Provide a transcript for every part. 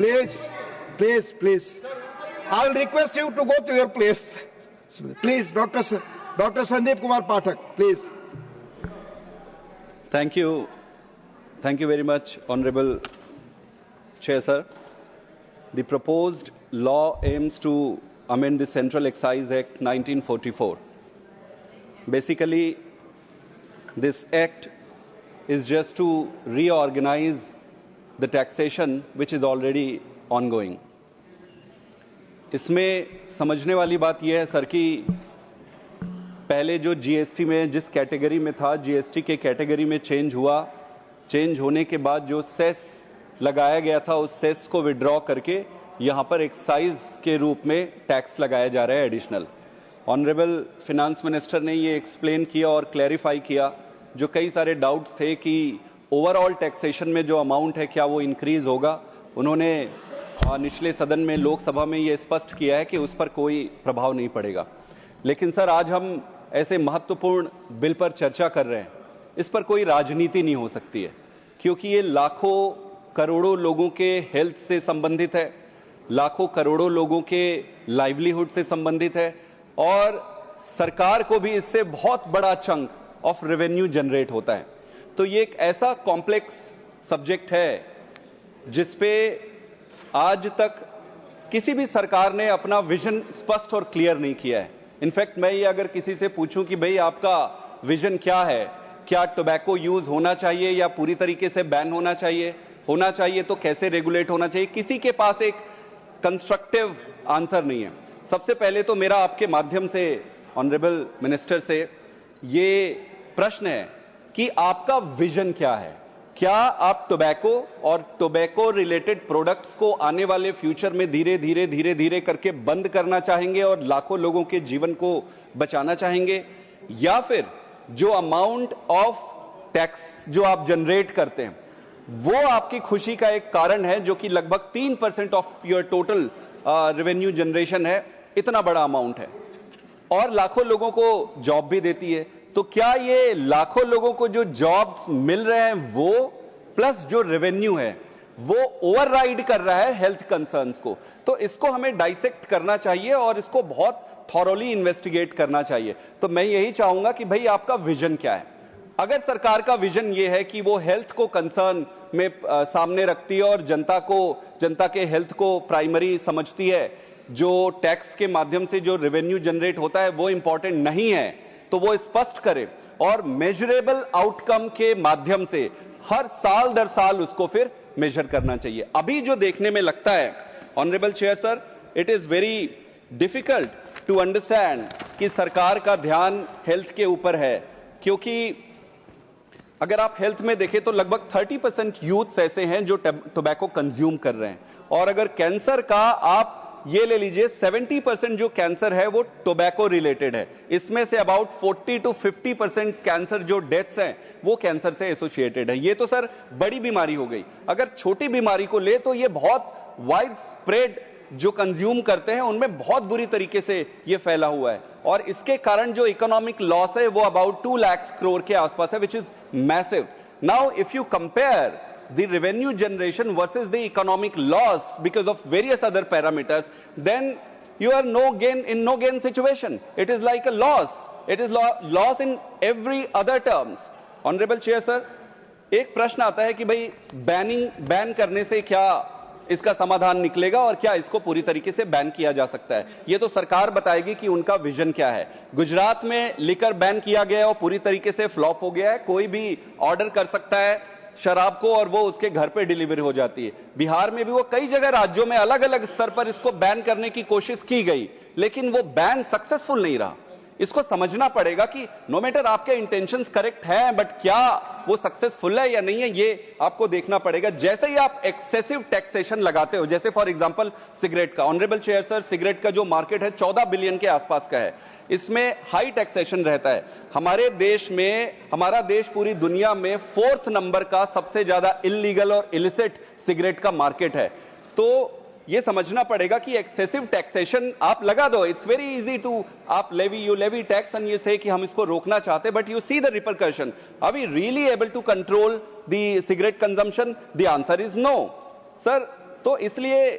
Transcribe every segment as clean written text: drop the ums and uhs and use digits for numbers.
Please, please, please. I will request you to go to your place. Please, Dr. Sandeep Kumar Pathak, please. Thank you. Thank you very much, Honorable Chair, sir. The proposed law aims to amend the Central Excise Act 1944. Basically, this act is just to reorganize the taxation which is already ongoing. इसमें समझने वाली बात यह है sir कि पहले जो GST में जिस कैटेगरी में था, जीएसटी के कैटेगरी में चेंज हुआ, चेंज होने के बाद जो सेस लगाया गया था उस सेस को विड्रॉ करके यहाँ पर एक्साइज के रूप में टैक्स लगाया जा रहा है एडिशनल। ऑनरेबल फिनांस मिनिस्टर ने ये एक्सप्लेन किया और क्लैरिफाई किया जो कई सारे डाउट्स थे कि ओवरऑल टैक्सेशन में जो अमाउंट है क्या वो इंक्रीज होगा। उन्होंने निचले सदन में लोकसभा में ये स्पष्ट किया है कि उस पर कोई प्रभाव नहीं पड़ेगा। लेकिन सर आज हम ऐसे महत्वपूर्ण बिल पर चर्चा कर रहे हैं, इस पर कोई राजनीति नहीं हो सकती है क्योंकि ये लाखों करोड़ों लोगों के हेल्थ से संबंधित है, लाखों करोड़ों लोगों के लाइवलीहुड से संबंधित है और सरकार को भी इससे बहुत बड़ा चंक ऑफ रेवेन्यू जनरेट होता है। तो ये एक ऐसा कॉम्प्लेक्स सब्जेक्ट है जिसपे आज तक किसी भी सरकार ने अपना विजन स्पष्ट और क्लियर नहीं किया है। इनफैक्ट मैं ये अगर किसी से पूछूं कि भाई आपका विजन क्या है, क्या टोबैको यूज होना चाहिए या पूरी तरीके से बैन होना चाहिए तो कैसे रेगुलेट होना चाहिए, किसी के पास एक कंस्ट्रक्टिव आंसर नहीं है। सबसे पहले तो मेरा आपके माध्यम से ऑनरेबल मिनिस्टर से ये प्रश्न है कि आपका विजन क्या है। क्या आप टोबैको और टोबैको रिलेटेड प्रोडक्ट्स को आने वाले फ्यूचर में धीरे धीरे करके बंद करना चाहेंगे और लाखों लोगों के जीवन को बचाना चाहेंगे, या फिर जो अमाउंट ऑफ टैक्स जो आप जनरेट करते हैं वो आपकी खुशी का एक कारण है जो कि लगभग 3% of your total revenue generation है। इतना बड़ा अमाउंट है और लाखों लोगों को जॉब भी देती है। तो क्या ये लाखों लोगों को जो जॉब्स मिल रहे हैं वो प्लस जो रेवेन्यू है वो ओवरराइड कर रहा है हेल्थ कंसर्न्स को? तो इसको हमें डाइसेक्ट करना चाहिए और इसको बहुत थॉरोली इन्वेस्टिगेट करना चाहिए। तो मैं यही चाहूंगा कि भाई आपका विजन क्या है। अगर सरकार का विजन ये है कि वो हेल्थ को कंसर्न में सामने रखती है और जनता के हेल्थ को प्राइमरी समझती है, जो टैक्स के माध्यम से जो रेवेन्यू जनरेट होता है वो इंपॉर्टेंट नहीं है, तो वो स्पष्ट करे और मेजरेबल आउटकम के माध्यम से हर साल दर साल उसको फिर मेजर करना चाहिए। अभी जो देखने में लगता है honourable chair sir, it is very difficult to understand कि सरकार का ध्यान हेल्थ के ऊपर है, क्योंकि अगर आप हेल्थ में देखें तो लगभग 30% यूथ ऐसे हैं जो टोबैको कंज्यूम कर रहे हैं और अगर कैंसर का आप ये ले लीजिए 70% जो कैंसर है वो टोबैको रिलेटेड है। इसमें से अबाउट 40 to 50% कैंसर जो डेथ्स हैं वो कैंसर से एसोसिएटेड है। ये तो सर बड़ी बीमारी हो गई। अगर छोटी बीमारी को ले तो ये बहुत वाइड स्प्रेड जो कंज्यूम करते हैं उनमें बहुत बुरी तरीके से ये फैला हुआ है और इसके कारण जो इकोनॉमिक लॉस है वो अबाउट 2 लाख करोड़ के आसपास है, which is massive. Now if you compare the revenue generation versus the economic loss because of various other parameters, then you are in no gain situation. It is like a loss. It is loss in every other terms. Honorable Chair sir, एक प्रश्न आता है कि भाई ban करने से क्या इसका समाधान निकलेगा और क्या इसको पूरी तरीके से बैन किया जा सकता है? ये तो सरकार बताएगी कि उनका विजन क्या है। गुजरात में लिकर बैन किया गया और पूरी तरीके से फ्लॉप हो गया है। कोई भी ऑर्डर कर सकता है शराब को और वो उसके घर पे डिलीवरी हो जाती है। बिहार में भी वो कई जगह राज्यों में अलग अलग स्तर पर इसको बैन करने की कोशिश की गई, लेकिन वो बैन सक्सेसफुल नहीं रहा। इसको समझना पड़ेगा कि नो मैटर आपके इंटेंशंस करेक्ट हैं, बट क्या वो सक्सेसफुल है या नहीं है ये आपको देखना पड़ेगा। जैसे ही आप एक्सेसिव टैक्सेशन लगाते हो, जैसे फॉर एग्जांपल सिगरेट का, ऑनरेबल चेयर सर, सिगरेट का जो मार्केट है 14 बिलियन के आसपास का है, इसमें हाई टैक्सेशन रहता है। हमारे देश में, हमारा देश पूरी दुनिया में 4th नंबर का सबसे ज्यादा इलीगल और इलिसिट सिगरेट का मार्केट है। तो ये समझना पड़ेगा कि एक्सेसिव टैक्सेशन आप लगा दो, इट्स वेरी इजी टू, आप यू लेवी टैक्स एंड ये से कि हम इसको रोकना चाहते, but you see the repercussion. Are we really able to control the cigarette consumption? The answer is no. Sir, तो इसलिए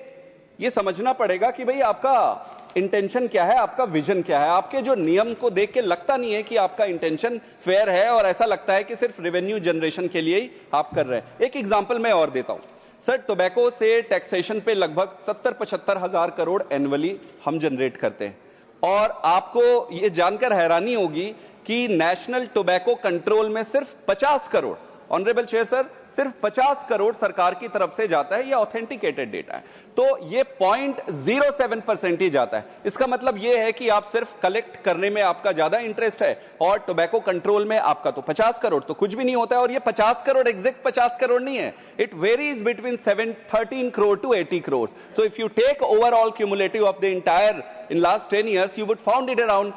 ये समझना पड़ेगा कि भाई आपका इंटेंशन क्या है, आपका विजन क्या है। आपके जो नियम को देख के लगता नहीं है कि आपका इंटेंशन फेयर है, और ऐसा लगता है कि सिर्फ रेवेन्यू जनरेशन के लिए ही आप कर रहे हैं। एक एग्जांपल मैं और देता हूं सर, टोबैको से टैक्सेशन पे लगभग 70-75 हजार करोड़ एनुअली हम जनरेट करते हैं, और आपको ये जानकर हैरानी होगी कि नेशनल टोबैको कंट्रोल में सिर्फ 50 करोड़, ऑनरेबल चेयर सर, सिर्फ 50 करोड़ सरकार की तरफ से जाता है। ये ऑथेंटिकेटेड डेटा है, तो ये 0.07% ही जाता है। इसका मतलब ये है कि आप सिर्फ कलेक्ट करने में आपका ज्यादा इंटरेस्ट है, और टोबैको कंट्रोल में आपका तो 50 करोड़ तो कुछ भी नहीं होता है। और ये 50 करोड़ एग्जैक्ट 50 करोड़ नहीं है, it varies between 13 crore to 80 crore. So if you take overall cumulative of the entire in last 10 years, you would found it around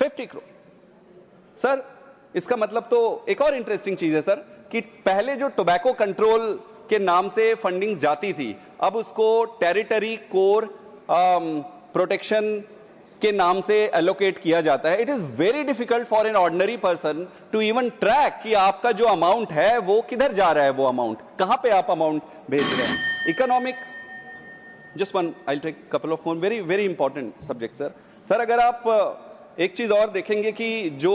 50 crore. Sir इसका मतलब तो एक और इंटरेस्टिंग चीज है सर, कि पहले जो टोबैको कंट्रोल के नाम से फंडिंग जाती थी, अब उसको टेरिटरी कोर प्रोटेक्शन के नाम से एलोकेट किया जाता है। It is very difficult for an ordinary person to even track कि आपका जो अमाउंट है वो किधर जा रहा है, वो अमाउंट कहां पे आप अमाउंट भेज रहे हैं। Economic, just one, I will take couple of more very very important subject sir. Sir अगर आप एक चीज और देखेंगे कि जो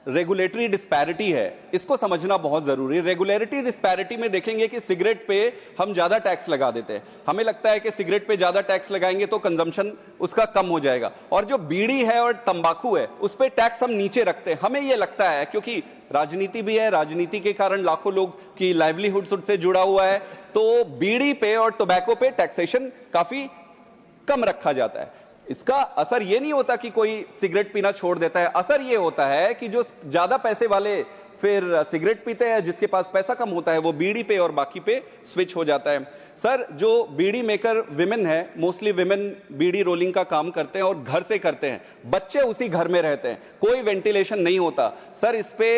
रेगुलेटरी डिस्पैरिटी है, इसको समझना बहुत जरूरी है। रेगुलेटरी डिस्पैरिटी में देखेंगे कि सिगरेट पे हम ज्यादा टैक्स लगा देते हैं, हमें लगता है कि सिगरेट पे ज्यादा टैक्स लगाएंगे तो कंजम्पशन उसका कम हो जाएगा, और जो बीड़ी है और तंबाकू है उस पे टैक्स हम नीचे रखते हैं। हमें यह लगता है क्योंकि राजनीति भी है, राजनीति के कारण लाखों लोग की लाइवलीहुड से जुड़ा हुआ है, तो बीड़ी पे और टोबैको पे टैक्सेशन काफी कम रखा जाता है। इसका असर यह नहीं होता कि कोई सिगरेट पीना छोड़ देता है, असर यह होता है कि जो ज्यादा पैसे वाले फिर सिगरेट पीते हैं, जिसके पास पैसा कम होता है वो बीड़ी पे और बाकी पे स्विच हो जाता है। सर जो बीड़ी मेकर विमेन है, मोस्टली विमेन बीड़ी रोलिंग का काम करते हैं और घर से करते हैं, बच्चे उसी घर में रहते हैं, कोई वेंटिलेशन नहीं होता। सर इस पे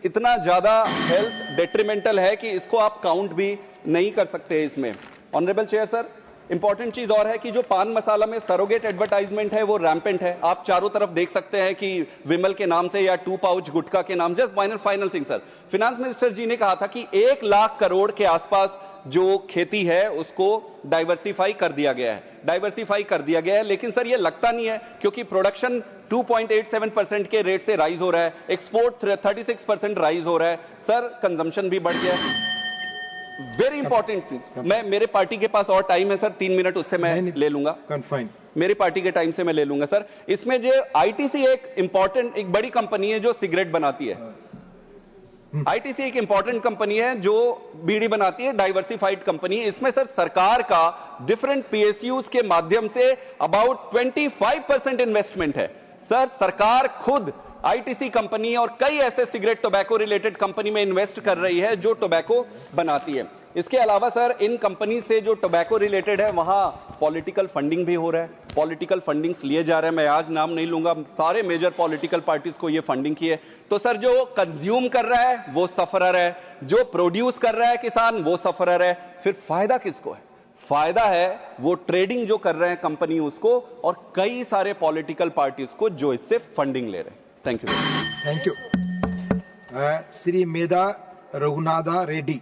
इतना ज्यादा हेल्थ डेट्रीमेंटल है कि इसको आप काउंट भी नहीं कर सकते इसमें। ऑनरेबल चेयर सर, इंपॉर्टेंट चीज और है कि जो पान मसाला में सरोगेट एडवर्टाइजमेंट है वो रैम्पेंट है। आप चारों तरफ देख सकते हैं कि विमल के नाम से या 2 पाउच गुटखा के नाम से। Final thing sir, finance minister ji ने कहा था कि 1 लाख करोड़ के आसपास जो खेती है उसको डाइवर्सिफाई कर दिया गया है, लेकिन सर ये लगता नहीं है, क्योंकि प्रोडक्शन 2.87% के रेट से राइज हो रहा है, एक्सपोर्ट 36% राइज हो रहा है, सर कंजम्पशन भी बढ़ गया है। वेरी इंपॉर्टेंट थिंग, मैं मेरे पार्टी के पास और टाइम है सर, 3 मिनट उससे मैं ले लूंगा, कन्फाइन मेरी पार्टी के टाइम से मैं ले लूंगा सर। इसमें जो आईटीसी एक इंपॉर्टेंट, एक बड़ी कंपनी है जो सिगरेट बनाती है। आईटीसी एक इंपॉर्टेंट कंपनी है जो बीड़ी बनाती है, डाइवर्सिफाइड कंपनी है। इसमें सर सरकार का डिफरेंट पीएसयूज के माध्यम से अबाउट 25% इन्वेस्टमेंट है। सर सरकार खुद आईटीसी कंपनी और कई ऐसे सिगरेट टोबैको रिलेटेड कंपनी में इन्वेस्ट कर रही है जो टोबैको बनाती है। इसके अलावा सर इन कंपनी से जो टोबैको रिलेटेड है वहां पॉलिटिकल फंडिंग भी हो रहा है, पॉलिटिकल फंडिंग्स लिए जा रहे हैं। मैं आज नाम नहीं लूंगा, सारे मेजर पॉलिटिकल पार्टीज को ये फंडिंग की है। तो सर जो कंज्यूम कर रहा है वो सफरर है, जो प्रोड्यूस कर रहा है किसान वो सफरर है। फिर फायदा किसको है? फायदा है वो ट्रेडिंग जो कर रहे हैं कंपनी उसको, और कई सारे पॉलिटिकल पार्टीज को जो इससे फंडिंग ले रहे हैं। Thank you. Shri Medha Raghunatha Reddy.